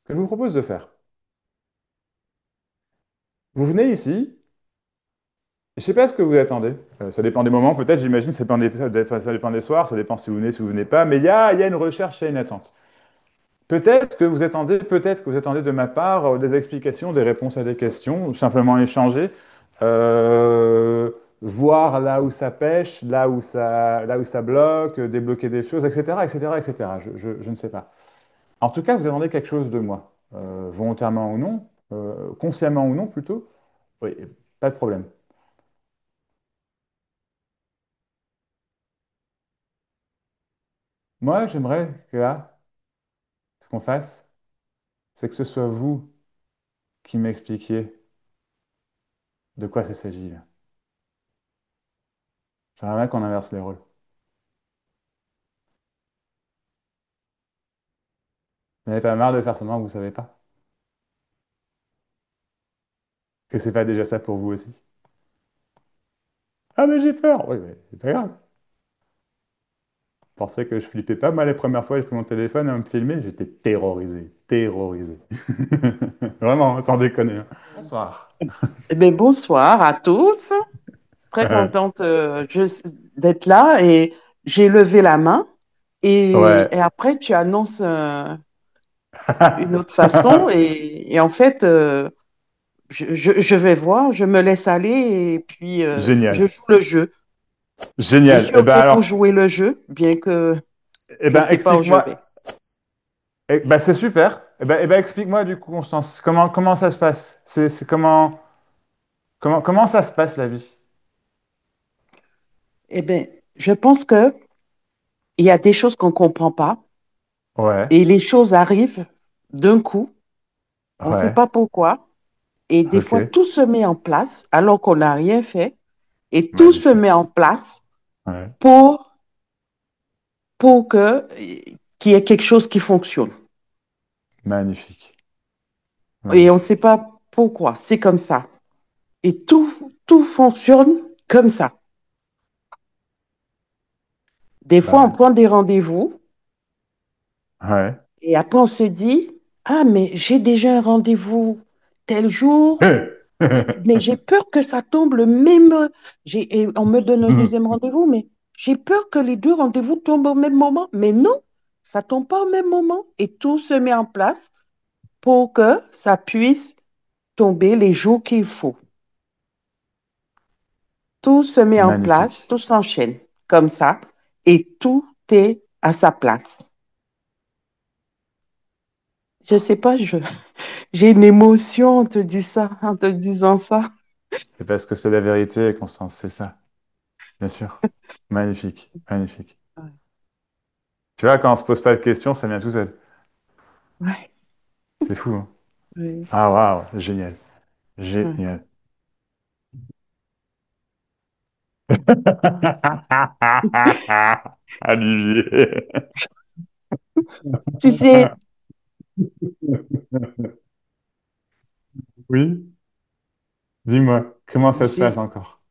que je vous propose de faire. Vous venez ici, je ne sais pas ce que vous attendez. Ça dépend des moments, peut-être, j'imagine, ça dépend des soirs, ça dépend si vous venez, si vous venez pas, mais il y a une recherche, il y a une attente. Peut-être que vous attendez de ma part des explications, des réponses à des questions, ou simplement échanger, euh, voir là où ça pêche, là où ça bloque, débloquer des choses, etc., etc., etc. Je ne sais pas. En tout cas, vous attendez quelque chose de moi, volontairement ou non, consciemment ou non plutôt. Oui, pas de problème. Moi, j'aimerais que là, ce qu'on fasse, c'est que ce soit vous qui m'expliquiez de quoi ça s'agit là. J'aimerais bien qu'on inverse les rôles. Vous n'avez pas marre de faire semblant que vous savez pas? Que c'est pas déjà ça pour vous aussi? Ah mais j'ai peur! Oui, mais c'est pas grave. Je pensais que je flippais pas. Moi, les premières fois, j'ai pris mon téléphone à me filmer, j'étais terrorisé. Terrorisé. Vraiment, sans déconner, hein. Bonsoir. Eh bien, bonsoir à tous. Très contente d'être là et j'ai levé la main et Ouais. après tu annonces une autre façon et en fait je vais voir, je me laisse aller et puis je Génial. joue le jeu. Je Génial. suis Eh ben OK pour alors, jouer le jeu, bien que eh je ne ben sais pas où je explique-moi. vais. Ben c'est super. Eh ben explique-moi du coup, Constance, comment ça se passe? C'est comment ça se passe la vie? Eh bien, je pense que il y a des choses qu'on ne comprend pas Ouais. et les choses arrivent d'un coup, on ne sait Ouais. pas pourquoi. Et des Ok. fois, tout se met en place alors qu'on n'a rien fait. Et tout se met en Magnifique. place Ouais. pour, pour que, qu'il y ait quelque chose qui fonctionne. Magnifique. Et on ne Magnifique. sait pas pourquoi. C'est comme ça. Et tout fonctionne comme ça. Des Bah fois, on ouais. prend des rendez-vous Ouais. et après, on se dit, ah, mais j'ai déjà un rendez-vous tel jour, mais j'ai peur que ça tombe le même. Et on me donne un deuxième rendez-vous, mais j'ai peur que les deux rendez-vous tombent au même moment. Mais non, ça tombe pas au même moment. Et tout se met en place pour que ça puisse tomber les jours qu'il faut. Tout se met en place, Magnifique. tout s'enchaîne comme ça, et tout est à sa place. Je sais pas, j'ai une émotion en te disant ça, en te disant ça. C'est parce que c'est la vérité, Constance, c'est ça. Bien sûr. Magnifique. Magnifique. Tu vois, quand on se pose pas de questions, ça vient tout seul. Ouais, C'est fou, hein? ouais, Ah, waouh. Génial. ouais. Génial. Olivier. Tu sais, Oui, dis-moi, comment ça se passe j'ai, encore?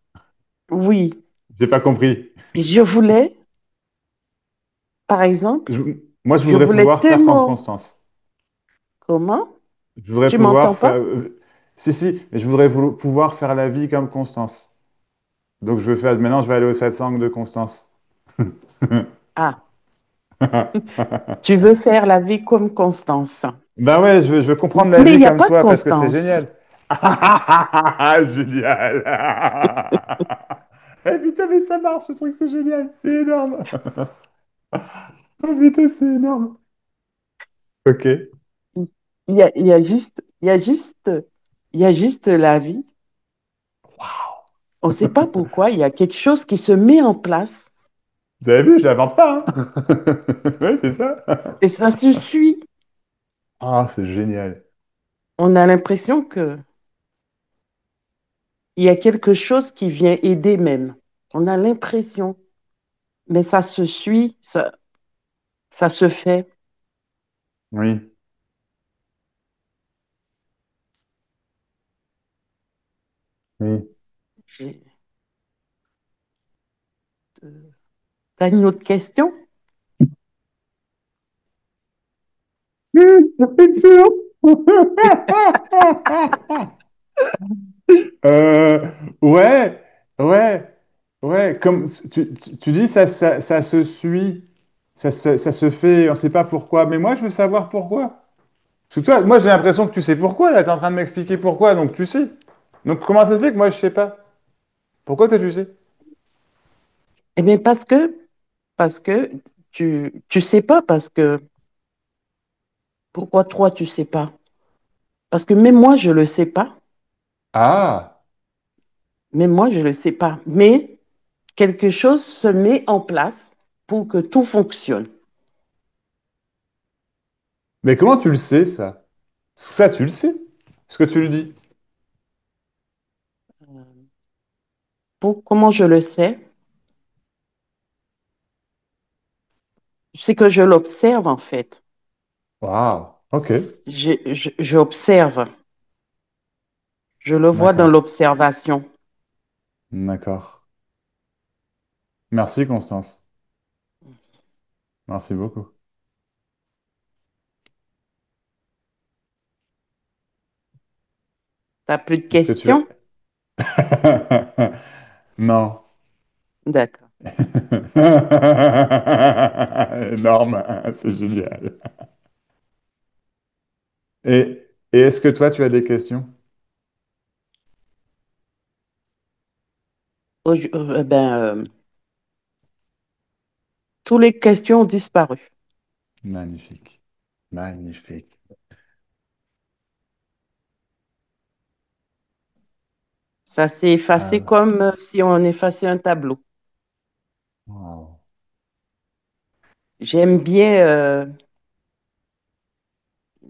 oui, J'ai pas compris. je voulais, par exemple, Je- Moi, je je voudrais voulais pouvoir faire comme tellement, Constance. comment? Je voudrais Tu m'entends pouvoir pas? faire... Si, si, mais je voudrais pouvoir faire la vie comme Constance. Donc, je veux faire... Maintenant, je vais aller au satsang de Constance. Ah, tu veux faire la vie comme Constance. Ben ouais, je veux comprendre la Mais il vie n'y a comme pas de toi parce que c'est Constance. génial. Génial. Eh putain, mais ça marche, ce truc, c'est génial. C'est énorme. Oh putain, c'est énorme. Ok. Il il y a juste la vie. On ne sait pas pourquoi, il y a quelque chose qui se met en place Vous avez vu, je l'invente pas, hein. Ouais, c'est ça. et ça se suit. Ah, c'est génial. On a l'impression que il y a quelque chose qui vient aider même. On a l'impression, mais ça se suit, ça se fait. Oui, oui. J'ai- T'as une autre question? Excellent. Euh, ouais, ouais, ouais. Comme tu dis, ça se suit, ça se fait, on ne sait pas pourquoi. Mais moi, je veux savoir pourquoi. Parce que toi, moi, j'ai l'impression que tu sais pourquoi. Là, tu es en train de m'expliquer pourquoi, donc tu sais. Donc, comment ça se fait que moi, je sais pas? Pourquoi toi, tu sais? Eh bien, parce que tu sais pas, parce que, pourquoi toi, tu sais pas? Parce que même moi, je le sais pas. Ah, Même moi, je le sais pas. Mais quelque chose se met en place pour que tout fonctionne. mais comment tu le sais, ça? Ça, tu le sais, ce que tu le dis. Comment je le sais? C'est que je l'observe, en fait. Waouh, ok, J'observe. Je le vois dans d'accord, l'observation. d'accord. Merci, Constance. Merci beaucoup. T'as plus de Est-ce que tu questions? as... Non. D'accord. Énorme, hein, c'est génial. Et est-ce que toi, tu as des questions? Toutes les questions ont disparu. Magnifique, magnifique. Ça s'est effacé Ah, comme si on effaçait un tableau. wow. J'aime bien, euh,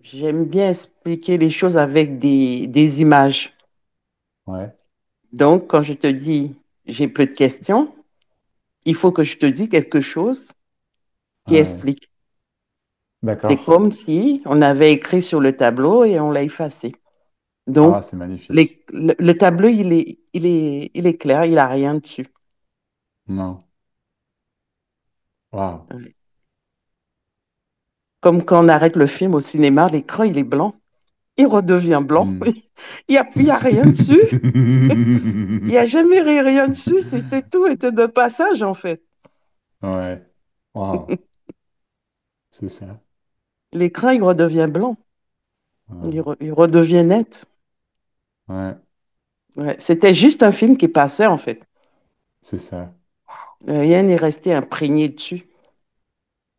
j'aime bien expliquer les choses avec des images. Ouais, Donc, quand je te dis j'ai peu de questions, il faut que je te dise quelque chose qui ouais. explique. C'est D'accord. comme si on avait écrit sur le tableau et on l'a effacé. Ah, Donc, c'est magnifique. le tableau, il est clair, il n'a rien dessus. Non. Waouh. Comme quand on arrête le film au cinéma, l'écran, il est blanc, il redevient blanc. Hmm. Il y a rien dessus. Il n'y a jamais rien dessus. C'était tout était de passage, en fait. Ouais. Waouh. C'est ça. L'écran, il redevient blanc. Ouais. Il redevient net. Ouais. Ouais. C'était juste un film qui passait, en fait. C'est ça. Rien n'est resté imprégné dessus.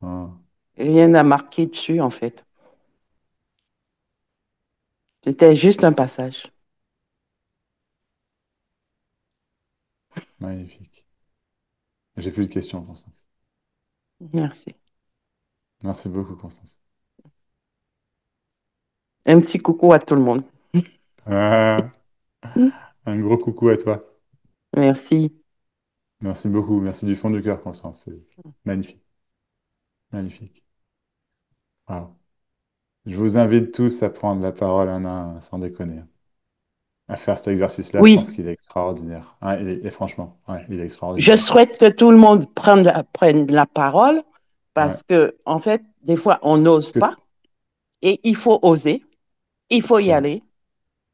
Ah, Rien n'a marqué dessus, en fait. C'était juste un passage. magnifique. J'ai plus de questions, Constance. Merci. Merci beaucoup, Constance. Un petit coucou à tout le monde. Ah, un gros coucou à toi. Merci. Merci beaucoup. Merci du fond du cœur, Constance. C'est magnifique. Magnifique. Wow. Je vous invite tous à prendre la parole un à un, sans déconner. À faire cet exercice-là, je pense Oui, qu'il est extraordinaire. Ouais, et franchement, ouais, il est je extraordinaire. souhaite que tout le monde prenne la parole Ouais. parce que, en fait, des fois, on n'ose Que- pas et il faut oser, il faut y ouais, aller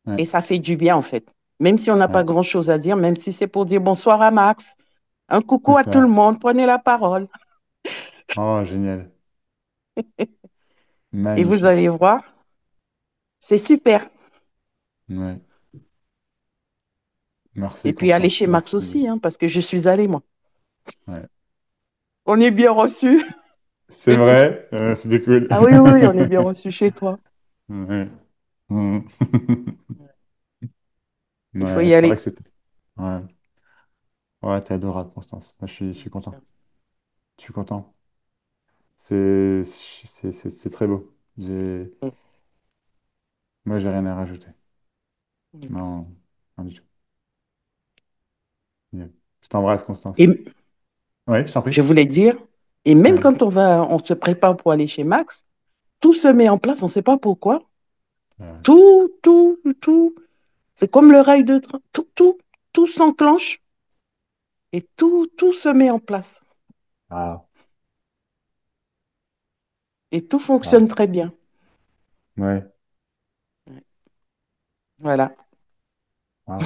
ouais, et ça fait du bien, en fait. Même si on n'a pas ouais. grand-chose à dire, même si c'est pour dire bonsoir à Max, un C'est coucou à tout le ça. monde, prenez la parole Oh, génial. et vous allez Magnifique. voir, c'est super. Ouais. Et Merci, puis aller Constance. chez Max Merci. aussi, hein, parce que je suis allée, moi. Ouais. On est bien reçus. C'est vrai, c'était cool. Ah oui, oui, oui, on est bien reçus chez toi. Ouais. Mhm. Il faut Ouais, y c'est vrai que aller. c'était. Ouais, ouais, t'es adorable, Constance. Moi, je suis content. Je suis content. C'est très beau. Moi, j'ai rien à rajouter. Non, non du tout. Mieux. Je t'embrasse, Constance. Et Oui, je t'en prie. je voulais dire, et même Ouais. quand on se prépare pour aller chez Max, tout se met en place, on ne sait pas pourquoi. Ouais. Tout. C'est comme le rail de train. Tout s'enclenche et tout se met en place. Ah, Et tout wow. fonctionne très bien. Ouais. Voilà, Wow.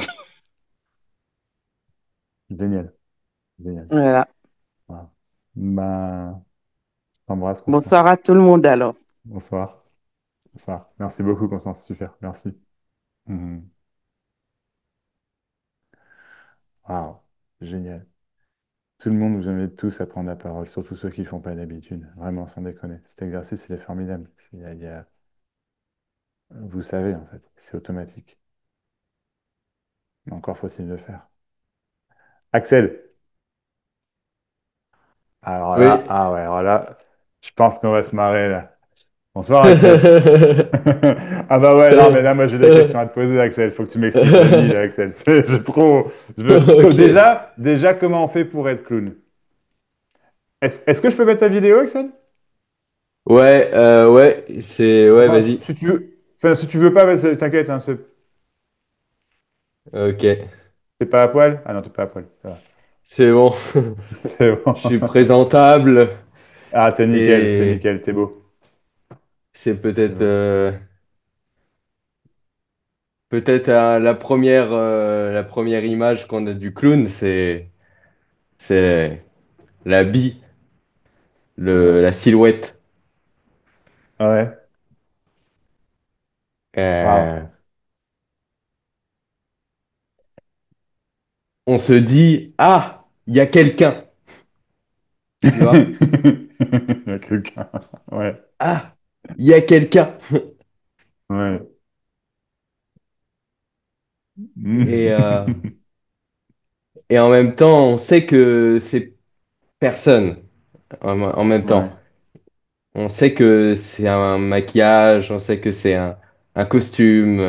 Génial. Génial. voilà. Wow. Bah, je t'embrasse, Bonsoir Constance. à tout le monde alors. Bonsoir. Bonsoir. Merci beaucoup, Constance. Super. Merci. Mhm. Wow. Génial. Tout le monde, vous invite tous à prendre la parole, surtout ceux qui ne font pas d'habitude. Vraiment, sans déconner. Cet exercice, il est formidable. Vous savez, en fait, c'est automatique. Mais encore faut-il le faire. Axel. Alors là, Oui. ah ouais, alors là, je pense qu'on va se marrer là. Bonsoir, Axel. Ah bah ouais, non, mais là, moi, j'ai des questions à te poser, Axel. Faut que tu m'expliques la vie, là, Axel. J'ai trop... Ok. Déjà, comment on fait pour être clown? Est-ce que je peux mettre ta vidéo, Axel? Ouais, ouais, Enfin, vas-y. si tu veux... Enfin, si tu veux pas, t'inquiète, hein, Ok, t'es pas à poil? Ah non, t'es pas à poil. Ça va. c'est bon. C'est bon. Je suis présentable Ah, t'es et nickel, t'es beau. c'est T'es peut-être beau. peut-être la première image qu'on a du clown, c'est l'habit, Ouais. la silhouette. Ah ouais. Waouh. Euh, on se dit, ah, il y a quelqu'un, tu vois? Il y a quelqu'un. Ouais. Ah, il y a quelqu'un. Ouais. Et, euh, et en même temps, on sait que c'est personne en même Ouais. temps. On sait que c'est un maquillage, on sait que c'est un costume.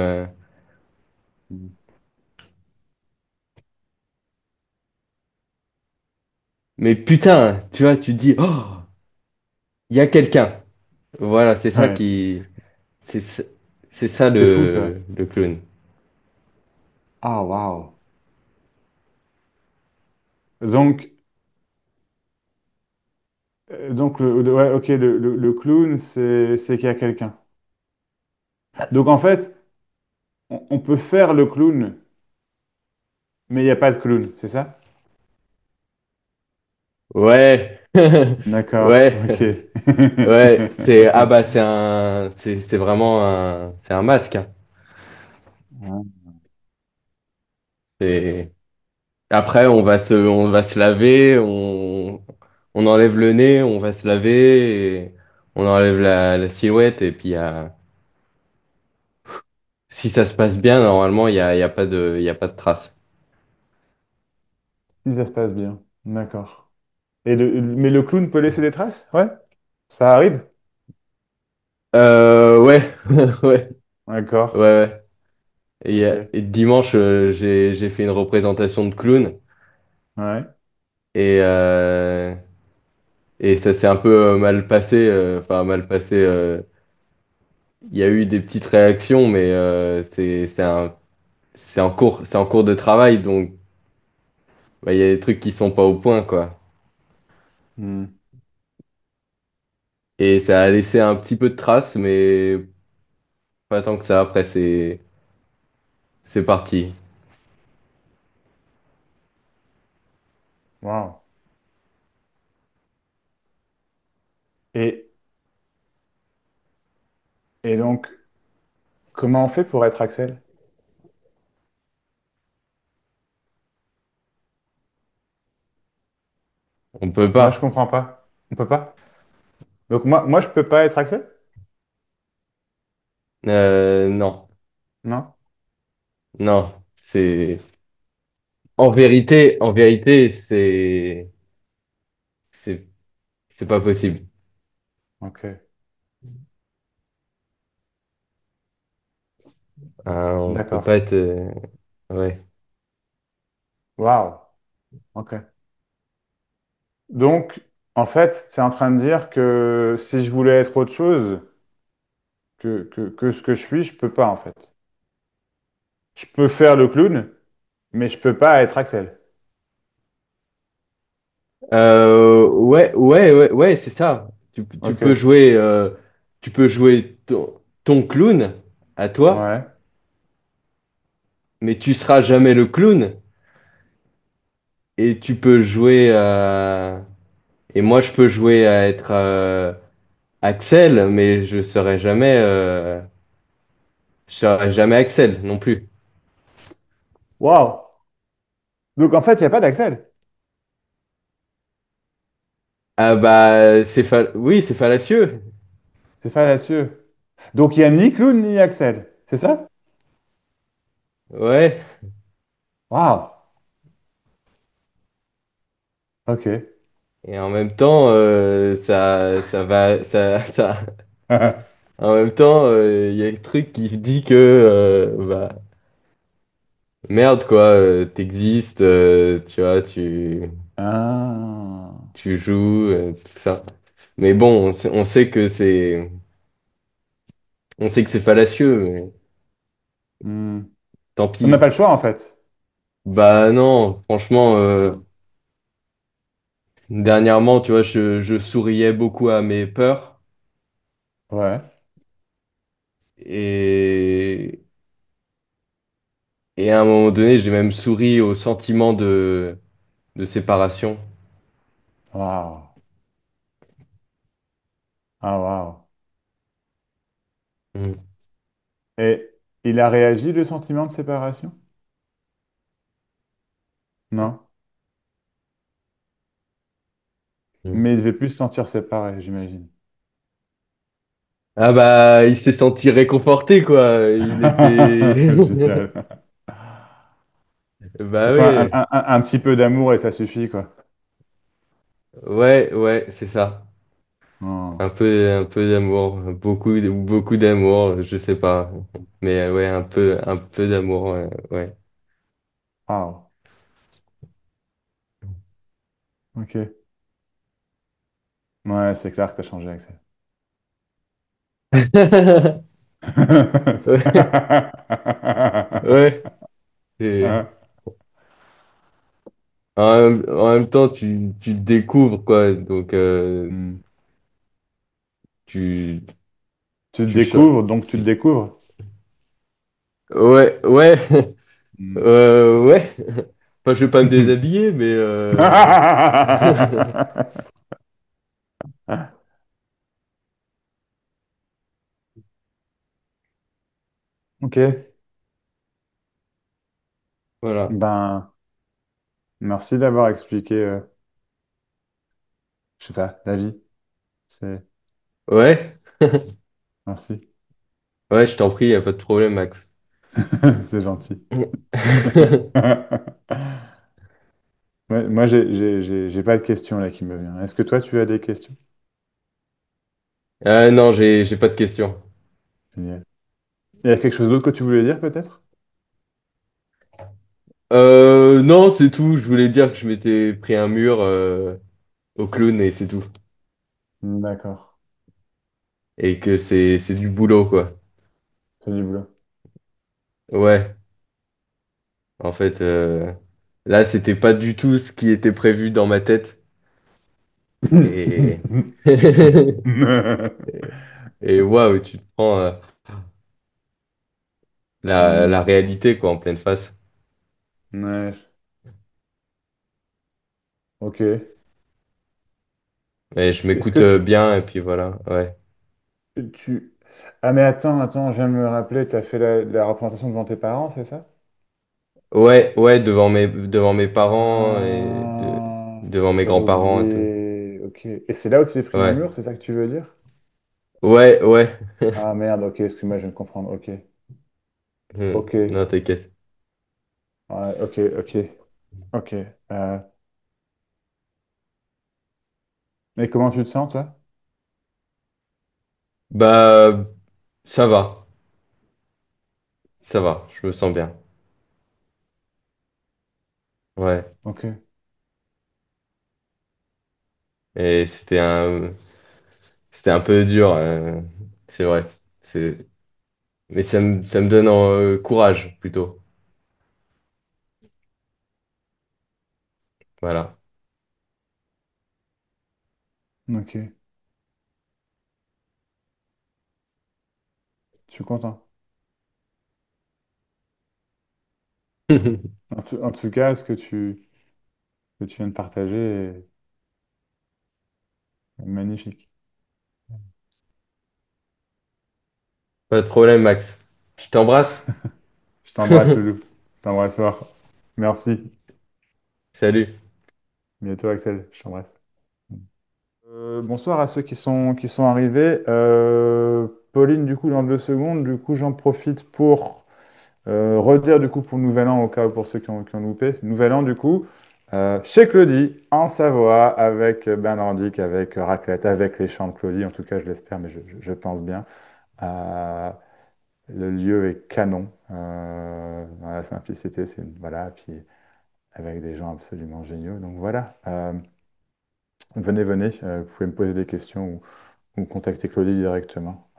Mais putain, tu vois, tu te dis, oh, il y a quelqu'un. Voilà, c'est ça Ouais. qui. C'est ça c'est ça C'est fou ça. le clown. Ah, waouh. Donc, ouais, ok, le clown, c'est qu'il y a quelqu'un. Donc, en fait, on peut faire le clown, mais il n'y a pas de clown, c'est ça? Ouais, D'accord, ouais, ok. ouais. C'est ah bah c'est vraiment un masque, hein. C'est après on va se laver, on enlève le nez, on va se laver, et on enlève la silhouette et puis si ça se passe bien, normalement, il y a pas il y a pas de traces. Si ça se passe bien, d'accord. Mais le clown peut laisser des traces? Ouais, ça arrive? Ouais, ouais, D'accord, ouais. ok. Et dimanche, j'ai fait une représentation de clown Ouais. et, euh, et ça s'est un peu mal passé. Enfin, mal passé. Il y a eu des petites réactions, mais c'est en cours de travail, donc bah, il y a des trucs qui sont pas au point, quoi. Hmm. Et ça a laissé un petit peu de traces, mais pas tant que ça. Après, c'est parti. Wow. Et, et donc, comment on fait pour être Axel? On peut Là, je pas. comprends pas. On peut pas? Donc moi je peux pas être Axel? Non, Non? non. C'est en vérité, c'est c'est pas possible. Ok, On peut d'accord. pas être. Ouais. Waouh. Ok. Donc, en fait, c'est en train de dire que si je voulais être autre chose que ce que je suis, je peux pas, en fait. Je peux faire le clown, mais je peux pas être Axel. Ouais, c'est ça. Tu Ok. peux jouer. Tu peux jouer. ton clown à toi, Ouais. mais tu seras jamais le clown et tu peux jouer à... Et moi, je peux jouer à être Axel, mais je serai jamais Axel non plus. Waouh! Donc en fait, il n'y a pas d'Axel. Ah bah, oui, c'est fallacieux. C'est fallacieux. Donc il n'y a ni clown ni Axel. C'est ça? Ouais. Waouh! Ok. Et en même temps, en même temps, il y a le truc qui dit que, bah, merde, quoi, t'existes, tu vois, Ah. tu joues, tout ça. Mais bon, on sait que c'est fallacieux, mais Hmm. tant On n'a pis. pas le choix en fait. Bah non, franchement, dernièrement, tu vois, je souriais beaucoup à mes peurs Ouais. et, et à un moment donné, j'ai même souri au sentiment de séparation. Waouh. Ah, waouh. Mm. Et il a réagi le sentiment de séparation? Non. Mm. Mais il devait plus se sentir séparé, j'imagine. Ah bah, il s'est senti réconforté, quoi. Il était... Génial. Bah Donc, ouais, un petit peu d'amour et ça suffit, quoi. ouais, ouais, c'est ça. Oh. Un peu d'amour, beaucoup d'amour, je sais pas. Mais ouais, un peu d'amour, ouais. Ouais. Waouh. Ok. Ouais, c'est clair que t'as changé, Axel. Ouais, ouais. c'est- Hein. En même temps, tu te découvres, quoi. Donc, Hmm. tu, Tu te tu, cha- découvres, donc tu te tu- découvres. Ouais, ouais, Hmm. ouais. Enfin, je vais pas me déshabiller, mais Ok. voilà. Ben, merci d'avoir expliqué, je sais pas, la vie. C'est, Ouais, merci. ouais, je t'en prie, y a pas de problème, Max. C'est gentil. Ouais, moi, j'ai pas de questions là qui me viennent. Est-ce que toi, tu as des questions? Non, j'ai pas de questions. Génial. Il y a quelque chose d'autre que tu voulais dire, peut-être? Non, c'est tout. Je voulais dire que je m'étais pris un mur au clown et c'est tout. D'accord. Et que c'est du boulot, quoi. C'est du boulot. Ouais, en fait, là, c'était pas du tout ce qui était prévu dans ma tête. Et et waouh, tu te prends la Hmm. réalité, quoi, en pleine face. Ouais. Ok. Et je Est-ce m'écoute que bien et puis voilà. Ouais. tu... Ah mais attends, je viens de me rappeler, tu as fait la représentation devant tes parents, c'est ça? Ouais, ouais, devant mes parents et Ah, devant mes j'avais grands-parents et tout. oublié. Ok. Et c'est là où tu t'es pris un Ouais. mur, c'est ça que tu veux dire? Ouais, ouais. Ah merde, ok, excuse-moi, je viens de comprendre. Ok. Ok. Non, t'inquiète. Ouais, ok, ok. Ok. Euh, Mais comment tu te sens, toi? Bah, ça va. Ça va. Je me sens bien. Ouais. Ok. Et c'était un peu dur. C'est vrai. C'est, mais ça me donne courage, plutôt. Voilà. Ok. Je suis content. En tout cas, que tu viens de partager est magnifique. Pas de problème, Max. Je t'embrasse. Je t'embrasse, Loulou. Je t'embrasse fort. Merci. Salut. Bientôt, Axel. Je t'embrasse. Bonsoir à ceux qui sont arrivés. Pauline, du coup, dans 2 secondes, du coup, j'en profite pour redire, du coup, pour le Nouvel An, au cas où pour ceux qui ont loupé. Nouvel An, du coup, chez Claudie, en Savoie, avec Bernardic, avec raclette, avec les chants de Claudie, en tout cas, je l'espère, mais je pense bien. Euh, le lieu est canon. Dans la simplicité, voilà, puis avec des gens absolument géniaux. Donc voilà. Venez, venez, vous pouvez me poser des questions ou contacter Claudie directement.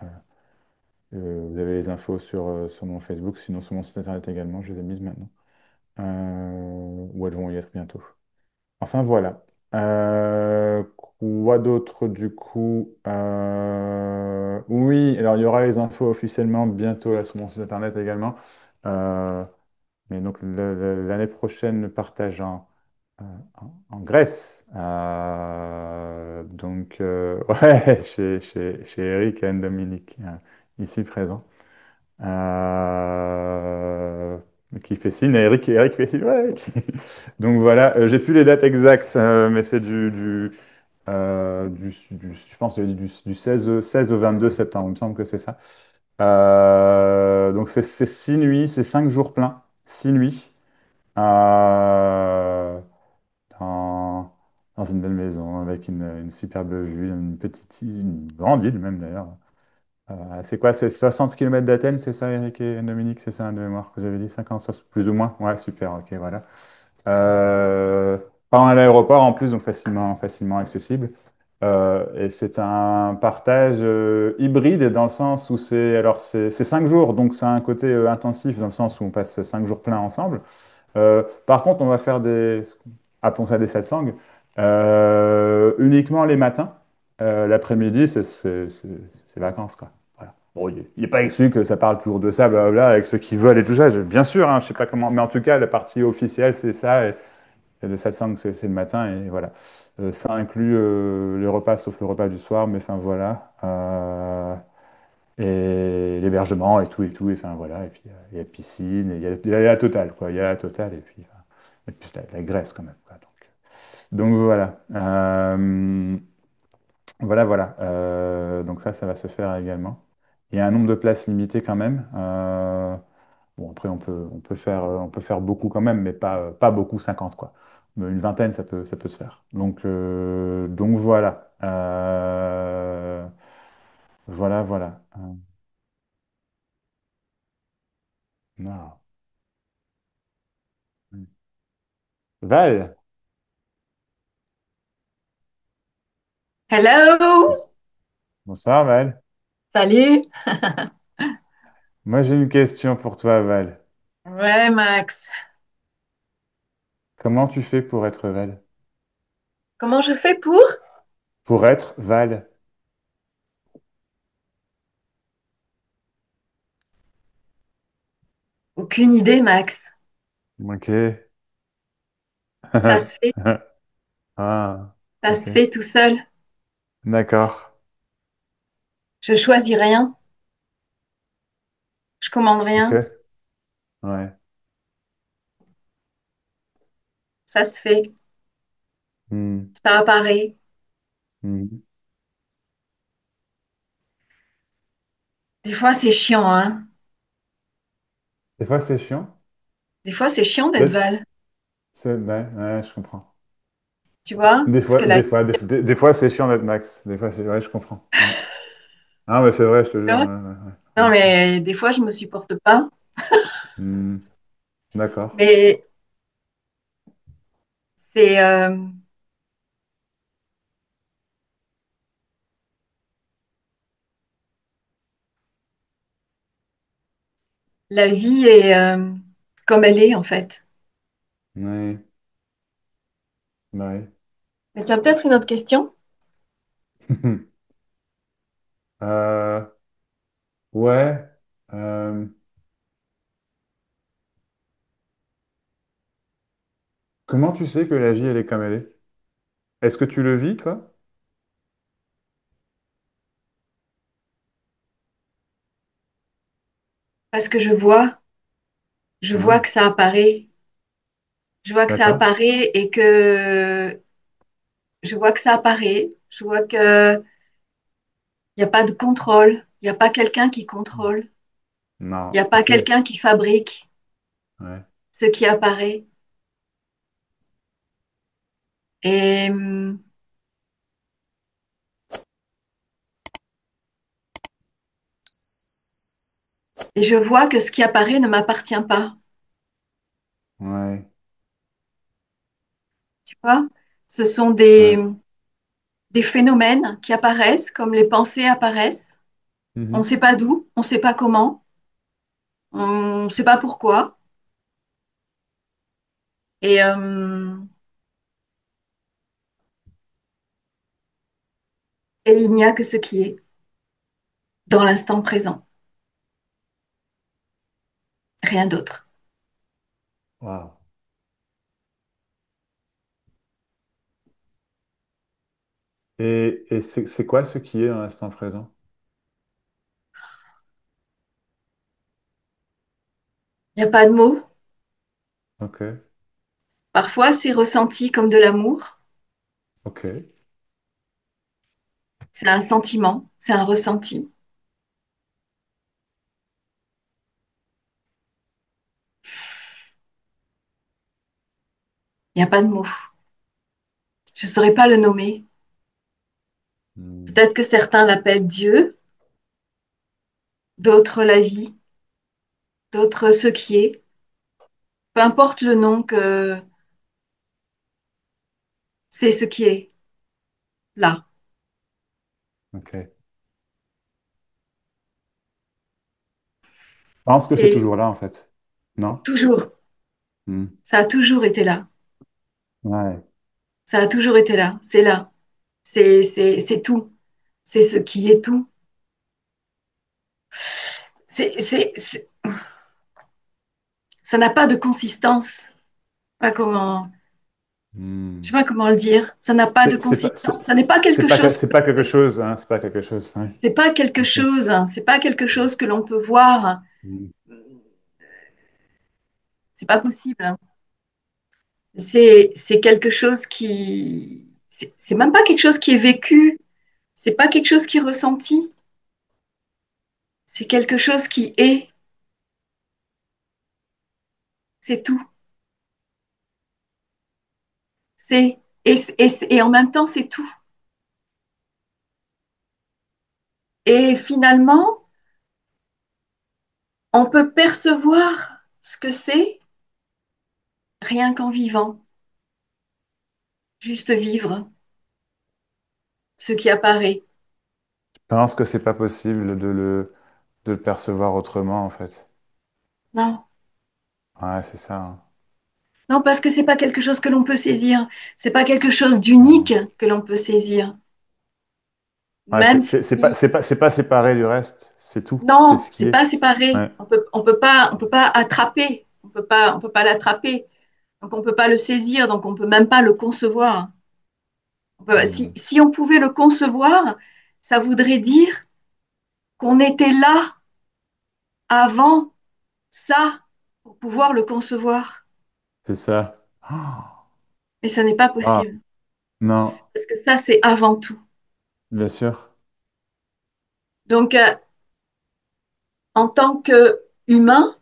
Vous avez les infos sur mon Facebook, sinon sur mon site internet également, je les ai mises maintenant. Ou elles vont y être bientôt. Enfin voilà. Quoi d'autre du coup? Oui, alors il y aura les infos officiellement bientôt là, sur mon site internet également. Euh, mais donc l'année prochaine, le partage euh, en Grèce. Ouais, chez Eric et Anne-Dominique, ici présent. Euh, qui fait signe, Eric fait signe, ouais. Donc voilà, j'ai plus les dates exactes, mais c'est je pense, du 16 au 22 septembre, il me semble que c'est ça. Donc c'est 6 nuits, c'est 5 jours pleins, 6 nuits. Euh, dans, dans une belle maison avec une superbe vue, une grande île même d'ailleurs. C'est quoi? C'est 60 km d'Athènes, c'est ça, Eric et Dominique? C'est ça, de mémoire que vous avez dit? 50, plus ou moins? Ouais, super, ok, voilà. Pas loin à l'aéroport en plus, donc facilement accessible. Et c'est un partage hybride dans le sens où c'est 5 jours, donc c'est un côté intensif dans le sens où on passe 5 jours pleins ensemble. Par contre, on va faire appelons ça des satsangs, uniquement les matins. L'après-midi, c'est vacances, quoi. Voilà. Bon, il n'est pas exclu que ça parle toujours de ça, blablabla, avec ceux qui veulent et tout ça. Bien sûr, hein, je sais pas comment, mais en tout cas, la partie officielle, c'est ça, et le satsang, c'est le matin, et voilà. Ça inclut les repas, sauf le repas du soir, mais enfin voilà. Et l'hébergement et tout, et enfin voilà. Et puis il y a la piscine, et il y a la totale, quoi. Il y a la totale, et puis la Grèce quand même, quoi. Donc voilà. Voilà. Donc ça va se faire également. Il y a un nombre de places limité quand même. Bon, après, on peut faire beaucoup quand même, mais pas beaucoup, 50 quoi. Mais une vingtaine, ça peut se faire. Donc voilà. Voilà. Non. Val, Hello! bonsoir Val. Salut! Moi j'ai une question pour toi Val. Ouais, Max. Comment tu fais pour être Val? Comment je fais pour? Pour être Val. Aucune idée, Max. Ok. Ça se fait, Ah, ça ok. se fait tout seul. D'accord. Je choisis rien, je commande Ok. rien, Ouais. ça se fait, Hmm. ça apparaît. Hmm. Des fois, c'est chiant, hein. Des fois c'est chiant. Des fois, c'est chiant d'être Peut-être. Val, Ouais, je comprends. tu vois? Parce que la Des fois c'est chiant d'être Max. Des fois c'est. Ouais, je comprends. Ouais. Ah, mais c'est vrai, je te jure. Ouais. Non, mais des fois, je me supporte pas. Hmm. D'accord. Mais c'est la vie est comme elle est, en fait. Ouais. Ouais. Mais tu as peut-être une autre question? Euh, ouais. Euh, comment tu sais que la vie, elle est comme elle est? Est-ce que tu le vis, toi? Parce que je vois Ouais, que ça apparaît. Je vois que ça d'accord. apparaît et que je vois que ça apparaît. Je vois que il n'y a pas de contrôle. Il n'y a pas quelqu'un qui contrôle. Il Non, n'y a pas ok. quelqu'un qui fabrique Ouais. ce qui apparaît. Et, et je vois que ce qui apparaît ne m'appartient pas. Ouais. Tu vois? Ce sont des, Ouais. des phénomènes qui apparaissent comme les pensées apparaissent. On ne Mhm. sait pas d'où, on ne sait pas comment, on ne sait pas pourquoi. Et, et il n'y a que ce qui est dans l'instant présent, rien d'autre. Waouh. Et c'est quoi ce qui est dans l'instant présent? Il n'y a pas de mots. Ok. Parfois, c'est ressenti comme de l'amour. Ok. C'est un sentiment, c'est un ressenti. Il n'y a pas de mots. Je ne saurais pas le nommer. Hmm. Peut-être que certains l'appellent Dieu, d'autres la vie, d'autres ce qui est. Peu importe le nom que c'est ce qui est là. Ok. Je pense que c'est C'est toujours là, en fait. Non? toujours, Hmm. ça a toujours été là. Ouais. Ça a toujours été là. C'est là. C'est tout. C'est ce qui est tout. C'est, ça n'a pas de consistance. Pas comment, je sais Hmm. pas comment le dire. Ça n'a pas de C'est pas, consistance. Ça n'est pas quelque chose. c'est pas quelque chose, hein. C'est pas quelque chose. Ouais. C'est pas quelque Ok. chose. C'est pas quelque chose que l'on peut voir. Hmm. C'est pas possible. C'est quelque chose qui. C'est même pas quelque chose qui est vécu. C'est pas quelque chose qui est ressenti. C'est quelque chose qui est. C'est tout. C'est et en même temps c'est tout. Et finalement, on peut percevoir ce que c'est rien qu'en vivant, juste vivre ce qui apparaît. Je pense que c'est pas possible de le percevoir autrement, en fait. Non, Ouais, c'est ça. Hein. non parce que c'est pas quelque chose que l'on peut saisir. C'est pas quelque chose Ouais. d'unique que l'on peut saisir. Ouais, Même si c'est pas séparé du reste. C'est tout. C'est non, ce qui c'est est. pas séparé. Ouais. On peut pas attraper. On peut pas l'attraper. Donc on peut pas le saisir. Donc on peut même pas le concevoir. Si, Hmm. si on pouvait le concevoir, ça voudrait dire qu'on était là avant ça pour pouvoir le concevoir. C'est ça. Oh, Mais ça n'est pas wow. possible. Non, Parce que ça, c'est avant tout. bien sûr. Donc, en tant qu'humain,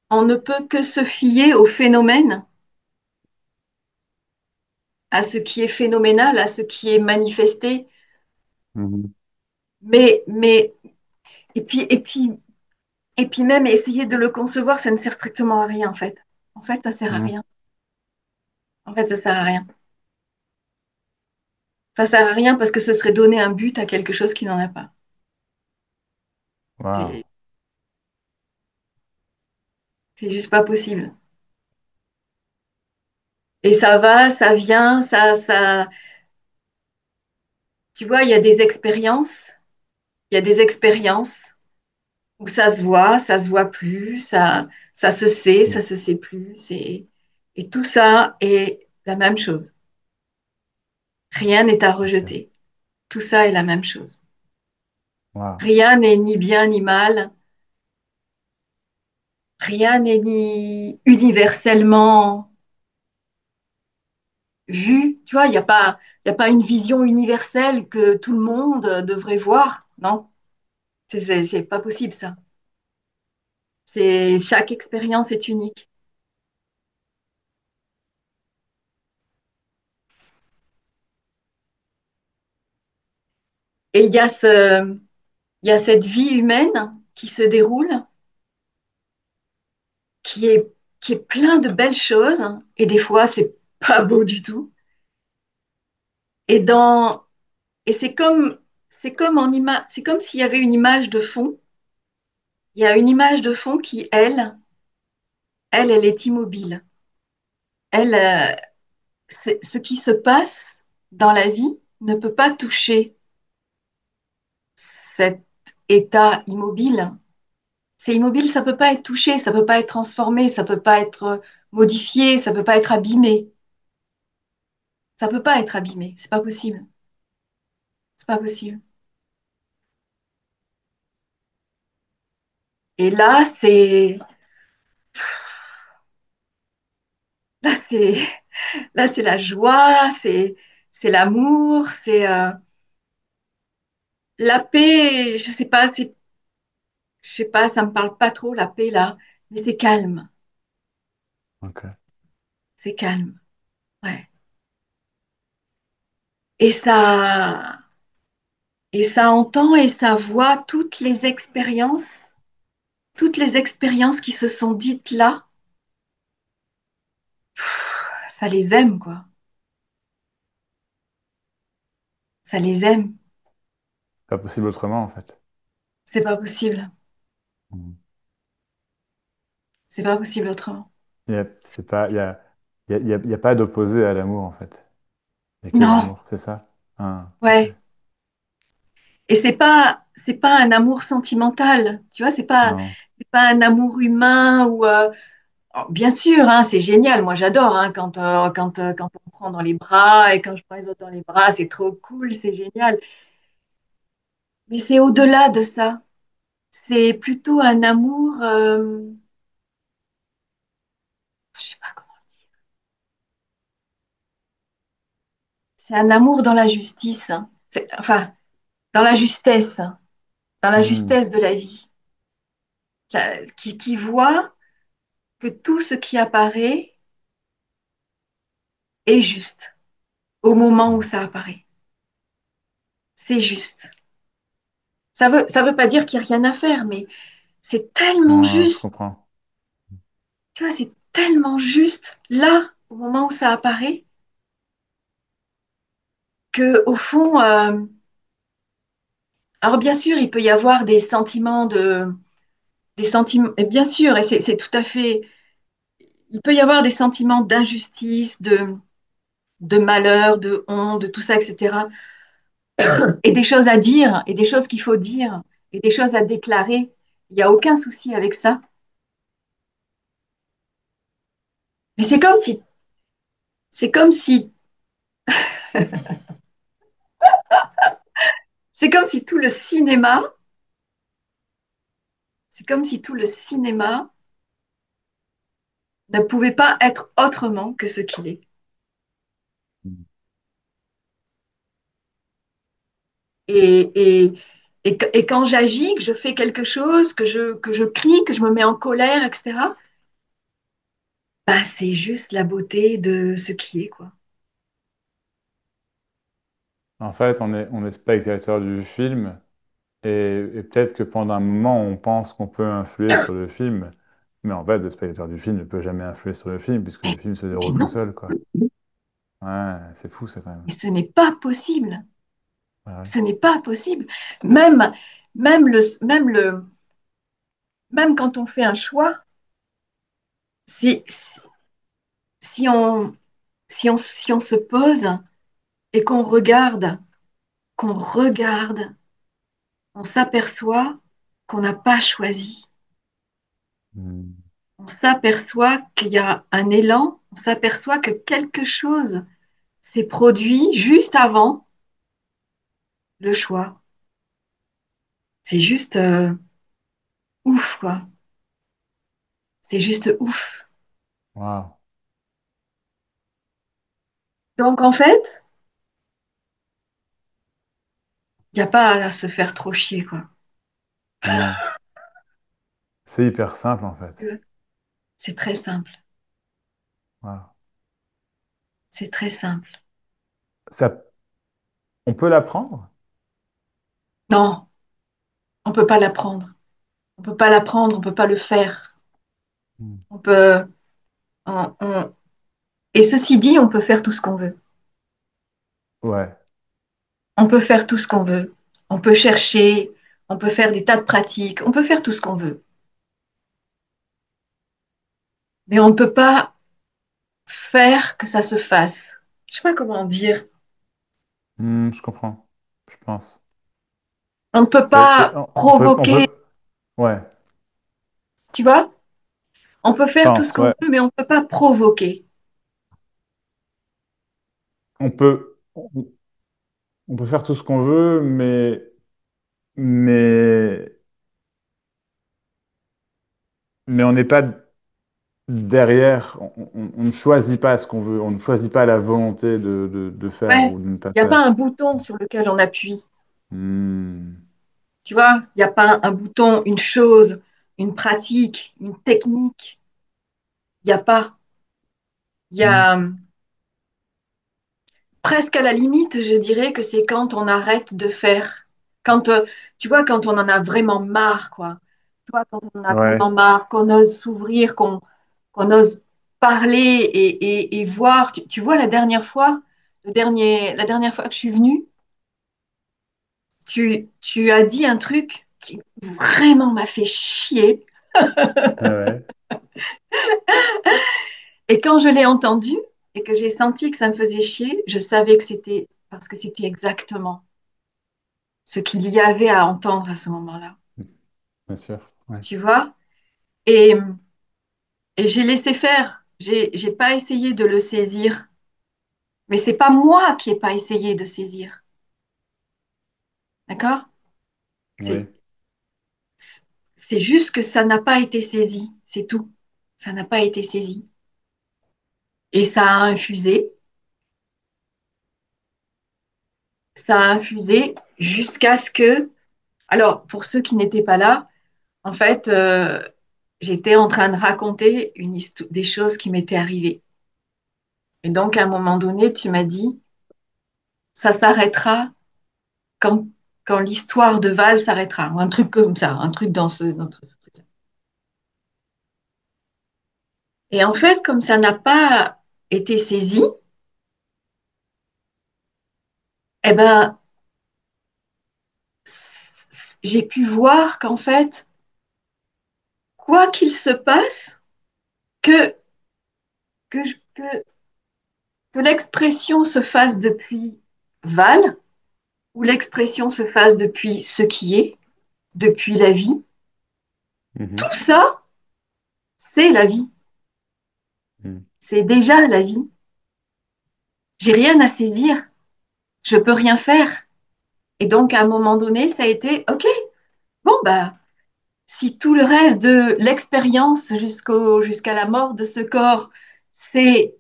on ne peut que se fier au phénomène, à ce qui est phénoménal, à ce qui est manifesté. Mhm. Mais et puis même essayer de le concevoir, ça ne sert strictement à rien, en fait. En fait, ça sert à Mhm. rien. En fait, ça sert à rien. Ça sert à rien parce que ce serait donner un but à quelque chose qui n'en a pas. Wow. C'est c'est juste pas possible. Et ça va, ça vient, tu vois, il y a des expériences, il y a des expériences où ça se voit plus, ça se sait plus. Et tout ça est la même chose. Rien n'est à Ok. rejeter. Tout ça est la même chose. Wow. Rien n'est ni bien ni mal. Rien n'est ni universellement vu. Tu vois, il y a pas une vision universelle que tout le monde devrait voir. Non, c'est pas possible ça. Chaque expérience est unique. Et il y a cette vie humaine qui se déroule, qui est, qui est plein de belles choses, et des fois, c'est pas beau du tout. Et dans, et c'est comme s'il y avait une image de fond. Il y a une image de fond qui, elle est immobile. Elle, ce qui se passe dans la vie ne peut pas toucher cet état immobile. C'est immobile, ça peut pas être touché, ça peut pas être transformé, ça peut pas être modifié, ça peut pas être abîmé. Ça peut pas être abîmé, c'est pas possible. C'est pas possible. Et là c'est là c'est la joie, c'est l'amour, c'est la paix, je sais pas, ça me parle pas trop la paix là, mais Ok. c'est calme. Ouais. Et ça entend et ça voit toutes les expériences qui se sont dites là, ça les aime quoi. Ça les aime. Pas possible autrement, en fait. C'est pas possible. Mm. C'est pas possible autrement. C'est pas, il y a pas d'opposé à l'amour, en fait. Il n'y a que Non, l'amour, c'est ça? Ah, ok. ouais. Et c'est pas un amour sentimental, tu vois, Non. c'est pas un amour humain ou oh, bien sûr, hein, c'est génial. Moi, j'adore hein, quand on me prend dans les bras et quand je prends les autres dans les bras, c'est trop cool, c'est génial. Mais c'est au-delà de ça. C'est plutôt un amour, je sais pas comment dire. C'est un amour dans la justice, hein. Enfin, dans la justesse, hein, dans la Hmm. justesse de la vie, qui voit que tout ce qui apparaît est juste au moment où ça apparaît. C'est juste. Ça veut pas dire qu'il n'y a rien à faire, mais c'est tellement Non, je juste. comprends. Tu vois, c'est tellement juste là, au moment où ça apparaît, que au fond, alors bien sûr, il peut y avoir des sentiments, et bien sûr, et c'est tout à fait, il peut y avoir des sentiments d'injustice, de malheur, de honte, de tout ça, etc. Et des choses à dire, et des choses qu'il faut dire, et des choses à déclarer. Il n'y a aucun souci avec ça. Mais c'est comme si, c'est comme si tout le cinéma, c'est comme si tout le cinéma ne pouvait pas être autrement que ce qu'il est. Et, et, et quand j'agis, que je fais quelque chose, que je crie, que je me mets en colère, etc., bah, c'est juste la beauté de ce qui est, quoi. En fait, on est spectateur du film et peut-être que pendant un moment, on pense qu'on peut influer sur le film, mais en fait, le spectateur du film ne peut jamais influer sur le film puisque le film se Mais déroule tout non, seul, quoi. Ouais, c'est fou, ça, quand même. mais ce n'est pas possible. Ouais, ouais. Ce n'est pas possible. Même, même le, même le, même quand on fait un choix, si, si on, si on se pose et qu'on regarde, on s'aperçoit qu'on n'a pas choisi. Hmm. On s'aperçoit qu'il y a un élan, on s'aperçoit que quelque chose s'est produit juste avant le choix. C'est juste ouf, quoi. C'est juste ouf. Wow. Donc, en fait, il n'y a pas à se faire trop chier, quoi. Non. C'est hyper simple en fait. C'est très simple. Wow. C'est très simple. Ça, on peut l'apprendre? Non, on peut pas l'apprendre. On peut pas l'apprendre, on peut pas le faire. Hmm. On peut, on- Et ceci dit, on peut faire tout ce qu'on veut. Ouais. On peut faire tout ce qu'on veut. On peut chercher, on peut faire des tas de pratiques, on peut faire tout ce qu'on veut. Mais on ne peut pas faire que ça se fasse. Je sais pas comment dire. Je comprends. Je pense. On ne peut C'est, pas provoquer, ouais. tu vois? On peut Je faire tout ce pense, qu'on ouais. veut, mais on ne peut pas provoquer. On peut, on peut faire tout ce qu'on veut, mais, mais on n'est pas derrière. On ne choisit pas ce qu'on veut. On ne choisit pas la volonté de faire Ouais, ou de ne pas il n'y a pas faire. un bouton sur lequel on appuie. Hmm. Tu vois? Il n'y a pas un bouton, une chose, une pratique, une technique. Il n'y a pas. Il y Hmm. a presque à la limite, je dirais que c'est quand on arrête de faire. Quand, tu vois, quand on en a vraiment marre, quoi. Tu vois, quand on en a vraiment Ouais. marre, qu'on ose s'ouvrir, qu'on ose parler et voir. Tu vois, la dernière fois que je suis venue, tu as dit un truc qui vraiment m'a fait chier. Ouais, ouais. Et quand je l'ai entendu et que j'ai senti que ça me faisait chier, je savais que c'était parce que c'était exactement ce qu'il y avait à entendre à ce moment-là. Bien sûr. Ouais. Tu vois? Et, et j'ai laissé faire. J'ai pas essayé de le saisir. Mais c'est pas moi qui ai pas essayé de saisir. D'accord? Oui. C'est, c'est juste que ça n'a pas été saisi. C'est tout. Ça n'a pas été saisi. Et ça a infusé. Ça a infusé jusqu'à ce que. Alors, pour ceux qui n'étaient pas là, en fait, j'étais en train de raconter des choses qui m'étaient arrivées. Et donc, à un moment donné, tu m'as dit, ça s'arrêtera quand, quand l'histoire de Val s'arrêtera, ou un truc comme ça, un truc dans ce truc-là. Et en fait, comme ça n'a pas été saisi, eh ben, j'ai pu voir qu'en fait, quoi qu'il se passe, que, que l'expression se fasse depuis Val, ou l'expression se fasse depuis ce qui est, depuis la vie, Mhm. tout ça, c'est la vie. Mhm. C'est déjà la vie. J'ai rien à saisir. Je peux rien faire. Et donc, à un moment donné, ça a été, OK, bon, bah, si tout le reste de l'expérience jusqu'à la mort de ce corps, c'est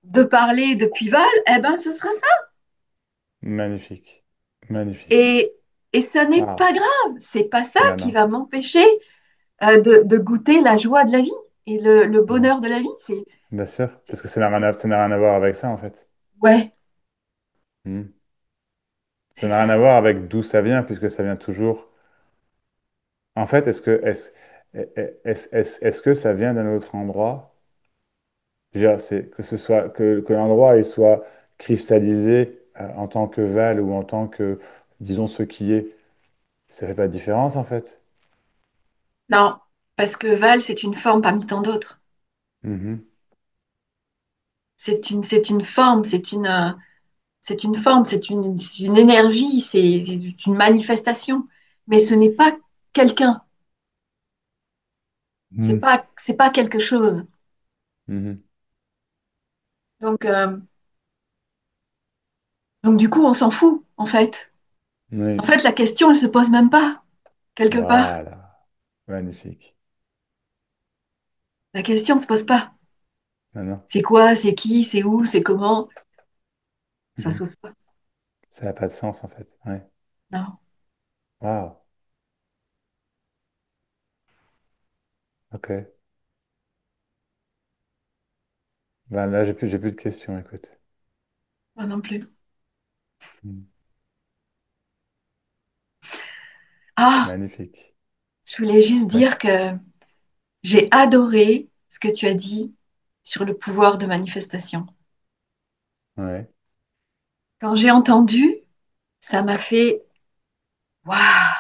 de parler depuis Val, eh ben, ce sera ça. Magnifique. Magnifique. Et, et ça n'est Waouh. pas grave. C'est pas ça Ben qui non. va m'empêcher de goûter la joie de la vie et le Non. bonheur de la vie. Bien sûr. Parce que ça n'a rien à voir avec ça, en fait. Ouais, Hmm. Ça c'est n'a rien ça. à voir avec d'où ça vient, puisque ça vient toujours. En fait, est-ce que ça vient d'un autre endroit? Je veux dire, c'est que ce soit que l'endroit il soit cristallisé en tant que Val ou en tant que, disons, ce qui est, ça fait pas de différence en fait. Non, parce que Val, c'est une forme parmi tant d'autres. Mhm. C'est une forme, c'est une forme, c'est une énergie, c'est une manifestation. Mais ce n'est pas quelqu'un. Mhm. C'est pas quelque chose. Mhm. Donc, euh, donc du coup, on s'en fout, en fait. En Oui, fait, la question, elle se pose même pas, quelque part. voilà. Magnifique. La question se pose pas. Non, non. C'est quoi, c'est qui, c'est où, c'est comment? Ça se Mhm. pose pas. Ça n'a pas de sens, en fait. Ouais. Non. Waouh. Ok. Ben là, j'ai plus de questions, écoute. Moi non plus. Mhm. Ah, Magnifique. je voulais juste Ouais. dire que j'ai adoré ce que tu as dit sur le pouvoir de manifestation. Ouais. Quand j'ai entendu, ça m'a fait waouh,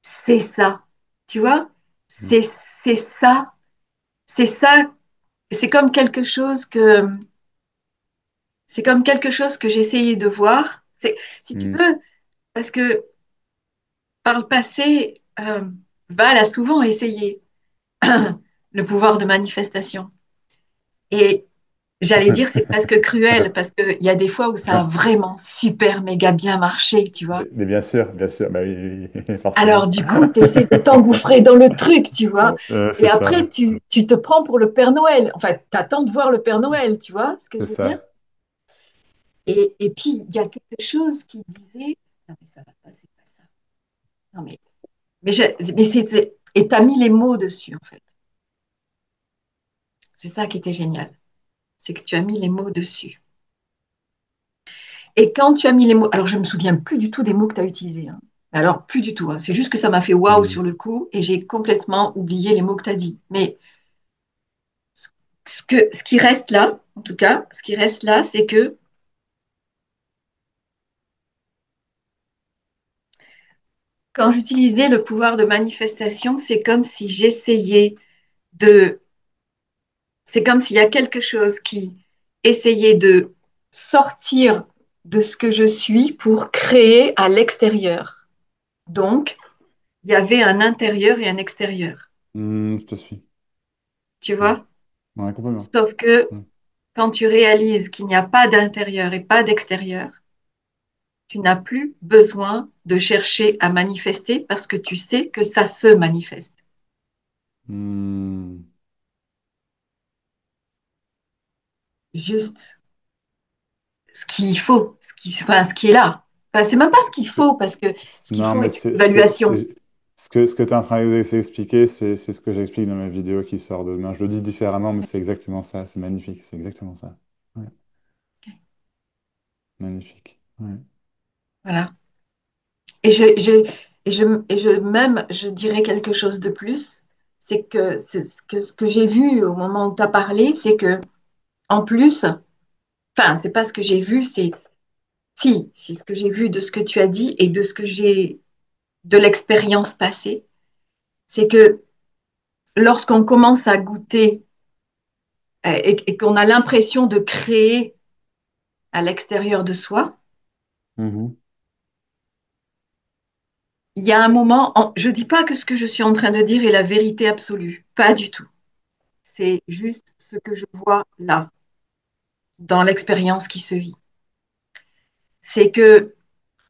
c'est ça. Tu vois? Mhm. C'est ça. C'est ça. C'est comme quelque chose que c'est comme quelque chose que j'essayais de voir. C'est si tu Mhm. veux, parce que par le passé, Val a souvent essayé le pouvoir de manifestation. Et j'allais dire c'est presque cruel parce qu'il y a des fois où ça a vraiment super méga bien marché, tu vois. Mais bien sûr, bah oui, oui, oui, Alors forcément. du coup, tu essaies de t'engouffrer dans le truc, tu vois. Et C'est après, ça, tu te prends pour le Père Noël. Enfin, tu attends de voir le Père Noël, tu vois ce que c'est je veux dire? ça. Et puis, il y a quelque chose qui disait, non mais ça va pas, c'est pas ça. Non mais, et tu as mis les mots dessus, en fait. C'est ça qui était génial. C'est que tu as mis les mots dessus. Et quand tu as mis les mots, alors je me souviens plus du tout des mots que tu as utilisés, hein. Alors, plus du tout, hein. C'est juste que ça m'a fait waouh Mhm. sur le coup et j'ai complètement oublié les mots que tu as dit. Mais ce qui reste là, en tout cas, ce qui reste là, c'est que quand j'utilisais le pouvoir de manifestation, c'est comme si j'essayais de, c'est comme s'il y a quelque chose qui essayait de sortir de ce que je suis pour créer à l'extérieur. Donc, il y avait un intérieur et un extérieur, Je te suis. tu Ouais, vois? ouais, complètement. Sauf que Mhm. quand tu réalises qu'il n'y a pas d'intérieur et pas d'extérieur, tu n'as plus besoin de chercher à manifester parce que tu sais que ça se manifeste. Hmm. Juste ce qu'il faut, ce qui est là. Enfin, c'est même pas ce qu'il C'est- faut parce que ce qu'il Non, faut mais est une évaluation. ce que tu es en train d'expliquer, c'est ce que j'explique dans ma vidéo qui sort demain. Je le dis différemment, mais c'est exactement ça. C'est magnifique, c'est exactement ça. Ouais, magnifique. Ouais. Voilà. Et même, je dirais quelque chose de plus, c'est que ce que j'ai vu au moment où tu as parlé, c'est que, en plus, enfin, c'est pas ce que j'ai vu, si, c'est ce que j'ai vu de ce que tu as dit et de ce que j'ai, de l'expérience passée, c'est que lorsqu'on commence à goûter et qu'on a l'impression de créer à l'extérieur de soi, Mhm. il y a un moment, je dis pas que ce que je suis en train de dire est la vérité absolue, pas du tout. C'est juste ce que je vois là, dans l'expérience qui se vit. C'est que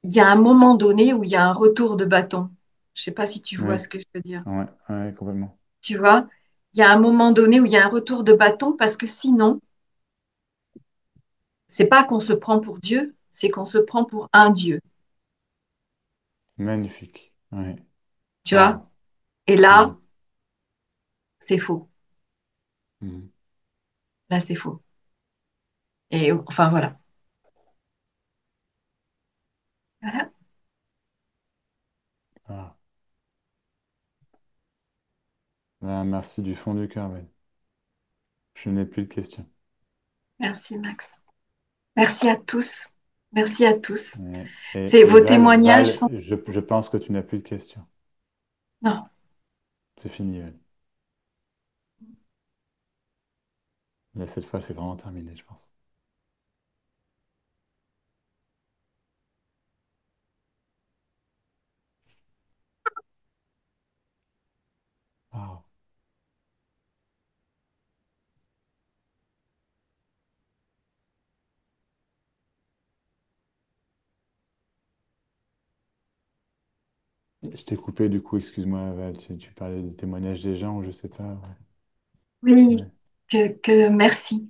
il y a un moment donné où il y a un retour de bâton. Je sais pas si tu vois Oui, ce que je veux dire. ouais, ouais, complètement. Tu vois, il y a un moment donné où il y a un retour de bâton parce que sinon, c'est pas qu'on se prend pour Dieu, c'est qu'on se prend pour un Dieu. Magnifique. Ouais. Tu vois? Waouh. Et là, Mhm. c'est faux. Mhm. Là, c'est faux. Et enfin, voilà. Voilà. Ah. Ben, merci du fond du cœur, ouais. Je n'ai plus de questions. Merci, Max. Merci à tous. Merci à tous. Ouais. Vos témoignages Val, sont... je pense que tu n'as plus de questions. Non, C'est fini, Val. Là, cette fois, c'est vraiment terminé, je pense. Je t'ai coupé du coup, excuse-moi, Val, tu parlais des témoignages des gens, ou je sais pas. Ouais. Oui, Ouais. que merci,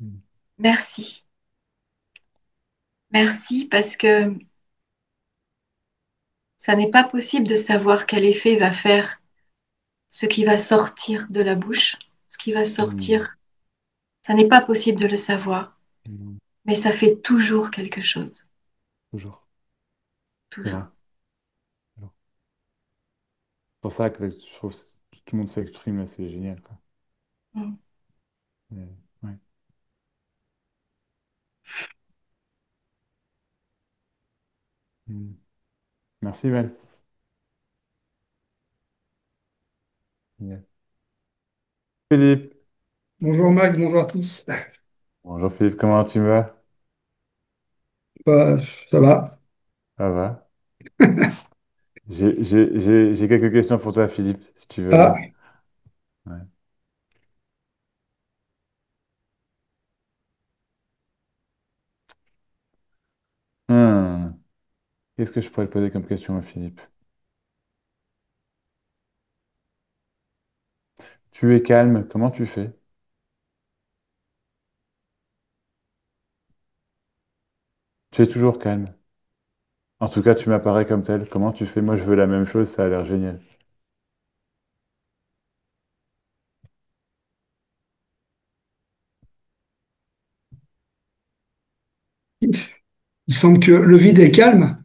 Mm. merci, merci parce que ça n'est pas possible de savoir quel effet va faire ce qui va sortir de la bouche, ce qui va Mm. sortir. Ça n'est pas possible de le savoir, Mm. mais ça fait toujours quelque chose, Toujours. C'est vrai. toujours. C'est pour ça que je trouve que tout le monde s'exprime là, c'est génial, quoi. Mm. Mais, ouais. Mm. Merci, Val. Génial. Philippe. Bonjour Max, bonjour à tous. Bonjour Philippe, comment tu vas? Bah, ça va. Ça va? J'ai quelques questions pour toi, Philippe, si tu veux Ah, bien. Ouais. Hmm. Qu'est-ce que je pourrais te poser comme question à Philippe? Tu es calme, comment tu fais? Tu es toujours calme. En tout cas, tu m'apparais comme tel. Comment tu fais? Moi, je veux la même chose, ça a l'air génial. il semble que le vide est calme.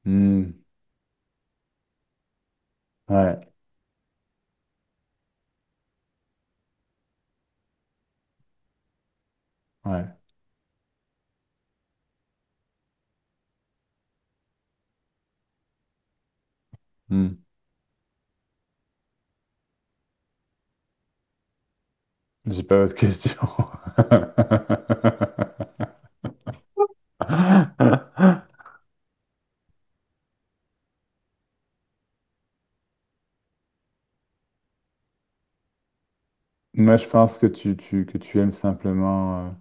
Hmm. Ouais, ouais. Hmm. J'ai pas votre question. Moi, je pense que que tu aimes simplement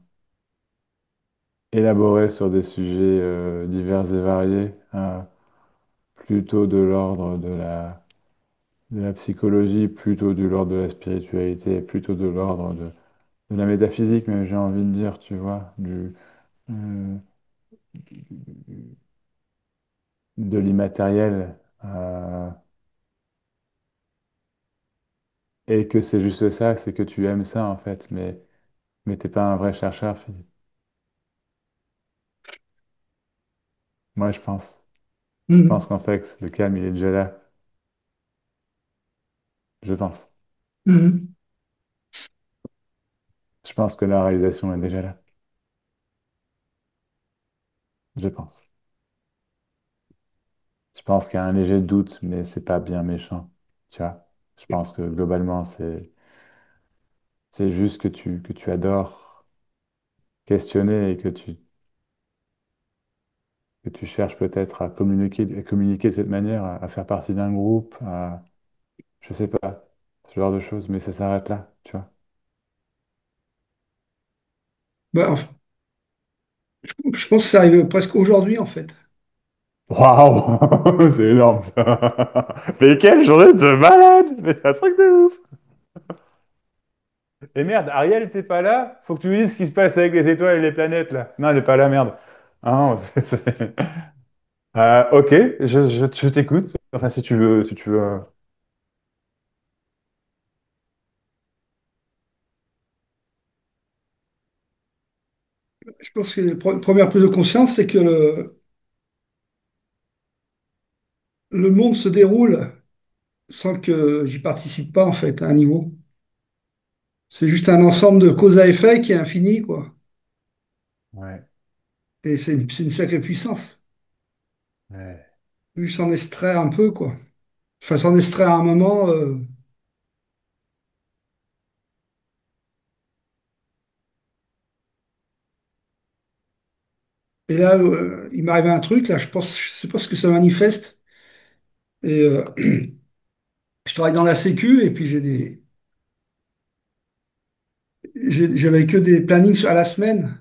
élaborer sur des sujets divers et variés, plutôt de l'ordre de la psychologie, plutôt de l'ordre de la spiritualité, plutôt de l'ordre de la métaphysique, mais j'ai envie de dire, tu vois, euh, de l'immatériel, et que c'est juste ça, c'est que tu aimes ça en fait, mais t'es pas un vrai chercheur, Philippe. Moi, je pense. Je pense Mhm. qu'en fait, le calme, il est déjà là. Je pense. Mhm. Je pense que la réalisation est déjà là. Je pense. Je pense qu'il y a un léger doute, mais c'est pas bien méchant. Tu vois? Je pense que globalement, c'est juste que tu adores questionner et que tu cherches peut-être à communiquer de cette manière, à faire partie d'un groupe, je sais pas, ce genre de choses, mais ça s'arrête là, tu vois. Bah, je pense que ça arrive presque aujourd'hui en fait. Waouh! C'est énorme ça! Mais quelle journée de malade! Mais c'est un truc de ouf! Et merde, Ariel, t'es pas là? Faut que tu me dises ce qui se passe avec les étoiles et les planètes là. Non, elle est pas là, merde. Ah non, ok, je t'écoute. Enfin, si tu veux, si tu veux. Je pense que la première prise de conscience, c'est que le monde se déroule sans que j'y participe pas en fait à un niveau. C'est juste un ensemble de cause à effet qui est infini, quoi. Ouais, Et c'est une sacrée puissance. ouais. Juste s'en extraire un peu, quoi. Enfin, s'en extraire à un moment. Et là, il m'est arrivé un truc, là, je sais pas ce que ça manifeste. Et je travaille dans la Sécu et puis j'avais que des plannings à la semaine.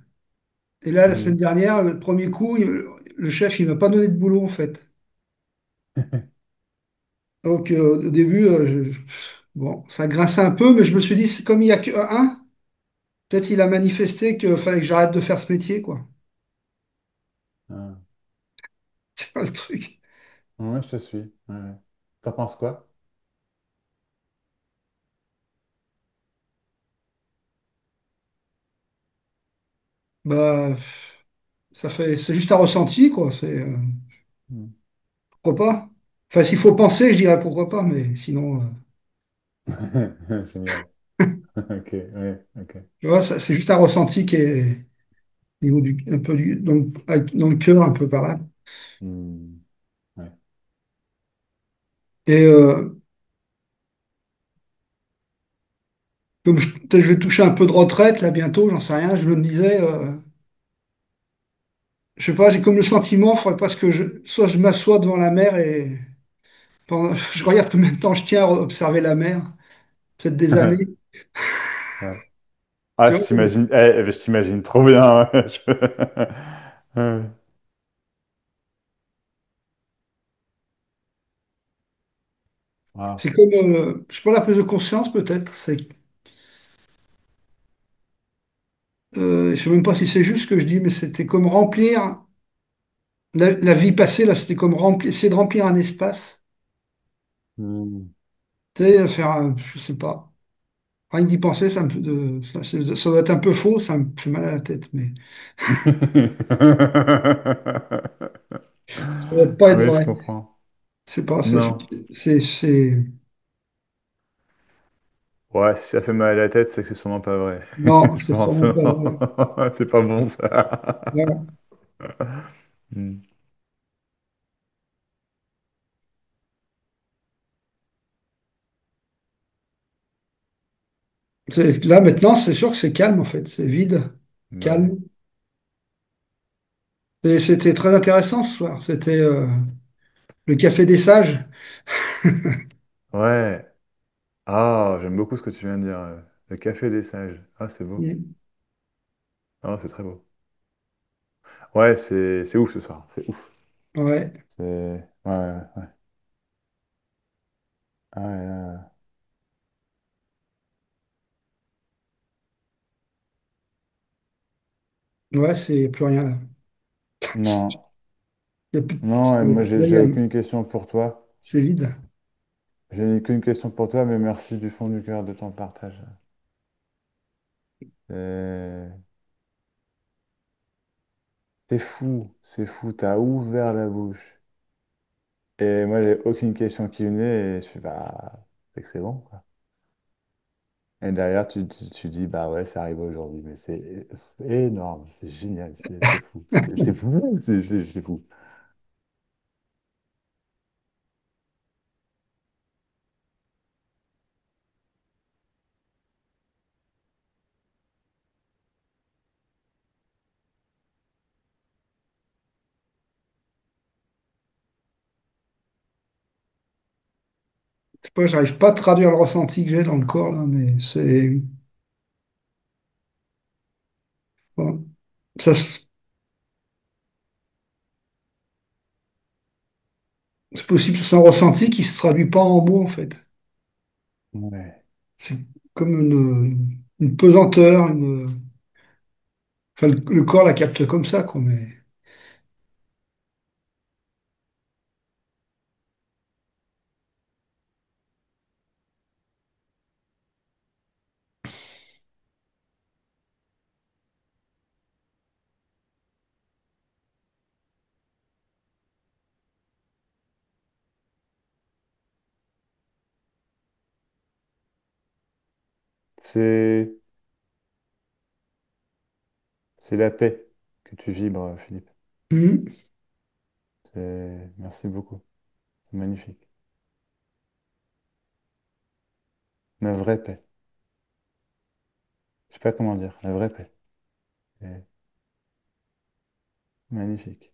Et là, la semaine Mhm. dernière, le premier coup, le chef, il m'a pas donné de boulot, en fait. Donc au début, bon, ça grinçait un peu, mais je me suis dit, c'est comme il n'y a que un, peut-être il a manifesté qu'il fallait que j'arrête de faire ce métier, quoi. Ah. C'est pas le truc. Ouais, je te suis. Ouais. T'en penses quoi? Bah, c'est juste un ressenti, quoi. Hmm. Pourquoi pas? Enfin, s'il faut penser, je dirais pourquoi pas, mais sinon, Génial. Ok, ouais, ok. tu vois, c'est juste un ressenti qui est au niveau un peu dans le cœur, un peu par là. Hmm. Ouais. Et comme peut-être je vais toucher un peu de retraite là bientôt, j'en sais rien, je me disais, je sais pas, j'ai comme le sentiment, il faudrait pas que soit je m'assois devant la mer et je regarde combien de temps je tiens à observer la mer, peut-être des années. Ouais. Ah, Tu vois? je t'imagine trop bien. Ouais. Ouais. Ah. C'est comme, je sais pas, la prise de conscience peut-être. Je sais même pas si c'est juste ce que je dis, mais c'était comme remplir la vie passée là, c'était comme remplir, essayer de remplir un espace. Hmm. Tu sais, je sais pas. Rien que d'y penser, ça doit être un peu faux, ça me fait mal à la tête, mais ça doit pas être Oui, je vrai. comprends. C'est pas, Non. c'est- Ouais, si ça fait mal à la tête, c'est que c'est sûrement pas vrai. non, Je c'est pense. vraiment pas vrai. C'est pas bon, ça. Voilà. Hmm. Là, maintenant, c'est sûr que c'est calme, en fait. C'est vide, Bah ouais. calme. Et c'était très intéressant ce soir. C'était le Café des Sages. Ouais. Ah, j'aime beaucoup ce que tu viens de dire. Le café des sages. Ah, c'est beau. Mm. Ah, c'est très beau. Ouais, c'est ouf ce soir. C'est ouf. Ouais, C'est. Ouais, ouais, ouais. Ah, ouais, là. ouais, c'est plus rien là. Non. Il y a plus- Non, et moi, là, j'ai aucune question pour toi. c'est vide. Je n'ai qu'une question pour toi, mais merci du fond du cœur de ton partage. C'est c'est fou, t'as ouvert la bouche. Et moi, j'ai aucune question qui venait, et je suis, bah, c'est que c'est bon, quoi. Et derrière, tu dis, bah ouais, ça arrive aujourd'hui, mais c'est énorme, c'est génial, c'est fou. C'est fou, c'est fou. Je sais pas, j'arrive pas à traduire le ressenti que j'ai dans le corps là, mais bon. Ça, c'est possible que ce soit un ressenti qui se traduit pas en mots en fait. Ouais. C'est comme une pesanteur, enfin, le corps la capte comme ça, quoi, mais C'est c'est la paix que tu vibres, Philippe. Mhm. Merci beaucoup, c'est magnifique. La vraie paix. Je sais pas comment dire, la vraie paix. C'est magnifique.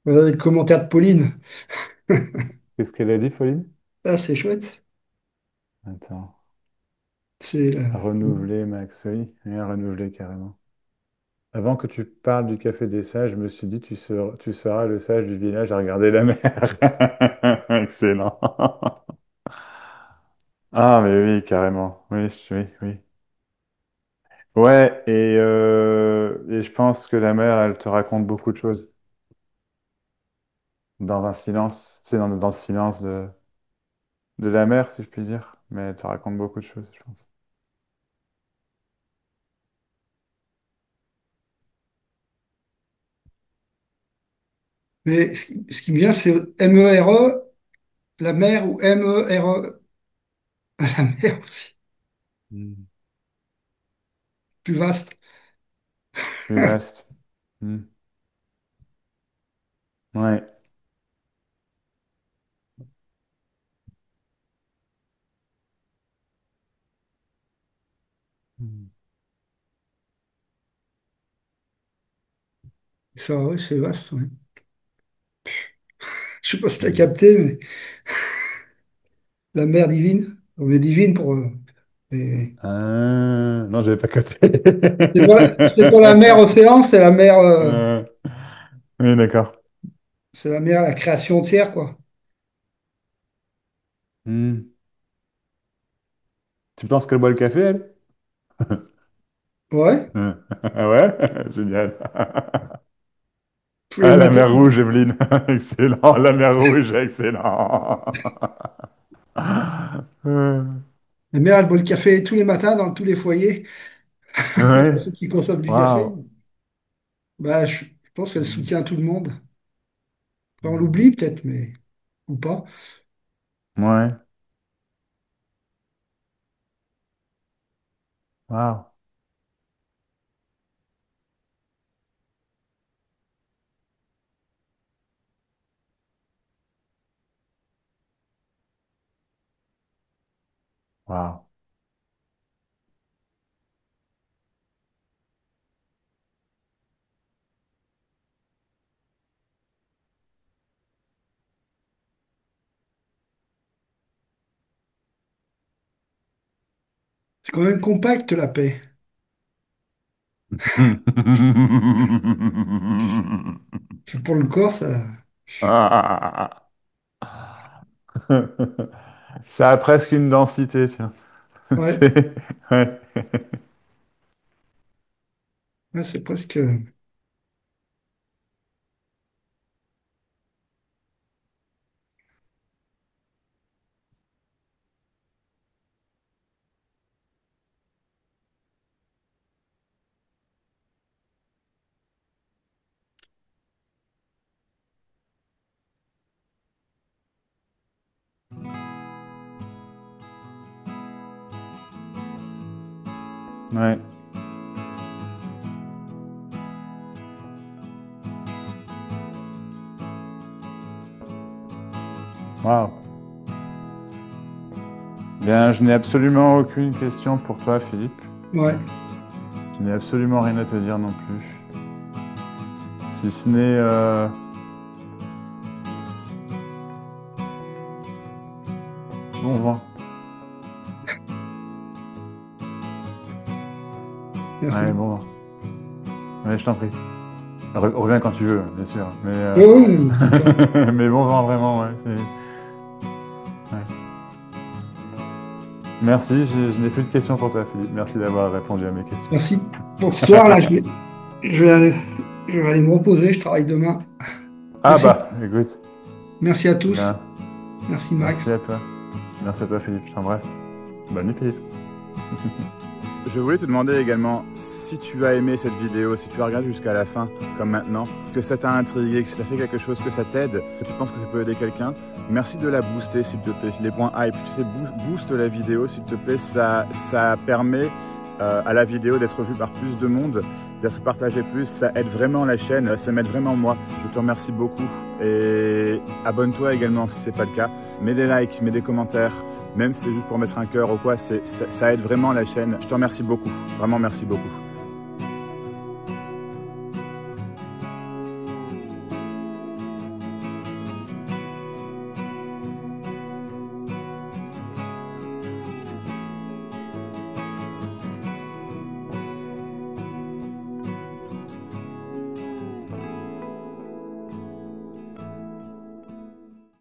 Voilà les commentaires de Pauline. Qu'est-ce qu'elle a dit, Pauline? Ah, c'est chouette. Attends. C'est Renouveler, Max, oui. Oui, renouveler carrément. Avant que tu parles du café des sages, je me suis dit, tu seras le sage du village à regarder la mer. Excellent. Ah, mais oui, carrément. Oui, oui, oui. Ouais, et je pense que la mer, elle te raconte beaucoup de choses. Dans un silence, c'est dans le silence de la mer, si je puis dire. Mais elle te raconte beaucoup de choses, je pense. Mais ce qui me vient, c'est MERE, la mer ou MERE, la mer aussi, Hmm. plus vaste. Plus vaste. Hmm. Ouais. Hmm. Ça, oui, c'est vaste, ouais. Je sais pas si t'as Hmm. capté, mais la mer divine, on est divine pour et Ah, non, j'avais pas capté. c'est pour la mer océan, Euh, oui, d'accord. c'est la mer, la création entière, quoi. Hmm. Tu penses qu'elle boit le café, elle? Ouais, Ah ouais? Génial. tous les Ah, la matins. mer Rouge, Evelyne. Excellent. La mer Rouge, excellent. La mer, elle boit le café tous les matins dans tous les foyers, pour Ouais. ceux qui consomment du café. Waouh. Bah, je pense qu'elle Hmm. soutient tout le monde. Enfin, on Hmm. l'oublie peut-être, mais ou pas. Ouais. Waouh. Waouh. C'est quand même compact, la paix. Pour le corps, ça. Ah. Ça a presque une densité, tiens. Ouais, C'est ouais. ouais, c'est presque. Ouais. Waouh. Bien, je n'ai absolument aucune question pour toi, Philippe. Ouais. Je n'ai absolument rien à te dire non plus. Si ce n'est bon vent. Ouais, Merci. bon vent. Ouais, je t'en prie. Reviens quand tu veux, bien sûr. Oui, oui, tout le temps. Mais bon vent, vraiment, ouais. Ouais. Merci, je n'ai plus de questions pour toi, Philippe. Merci d'avoir répondu à mes questions. Merci pour ce soir. Là, je vais, je vais aller me reposer. Je travaille demain. Ah Merci. bah, écoute. Merci à tous. Bien. Merci, Merci Max. à toi. Merci à toi, Philippe. Je t'embrasse. Bonne nuit, Philippe. Je voulais te demander également si tu as aimé cette vidéo, si tu as regardé jusqu'à la fin, comme maintenant, que ça t'a intrigué, que ça t'a fait quelque chose, que ça t'aide, que tu penses que ça peut aider quelqu'un. Merci de la booster, s'il te plaît. Les points hype, tu sais, booste la vidéo, s'il te plaît. Ça permet à la vidéo d'être vue par plus de monde, d'être partagée plus. Ça aide vraiment la chaîne, ça m'aide vraiment moi. Je te remercie beaucoup. Et abonne-toi également si ce n'est pas le cas. Mets des likes, mets des commentaires. Même si c'est juste pour mettre un cœur ou quoi, ça aide vraiment la chaîne. Je te remercie beaucoup. Vraiment, merci beaucoup.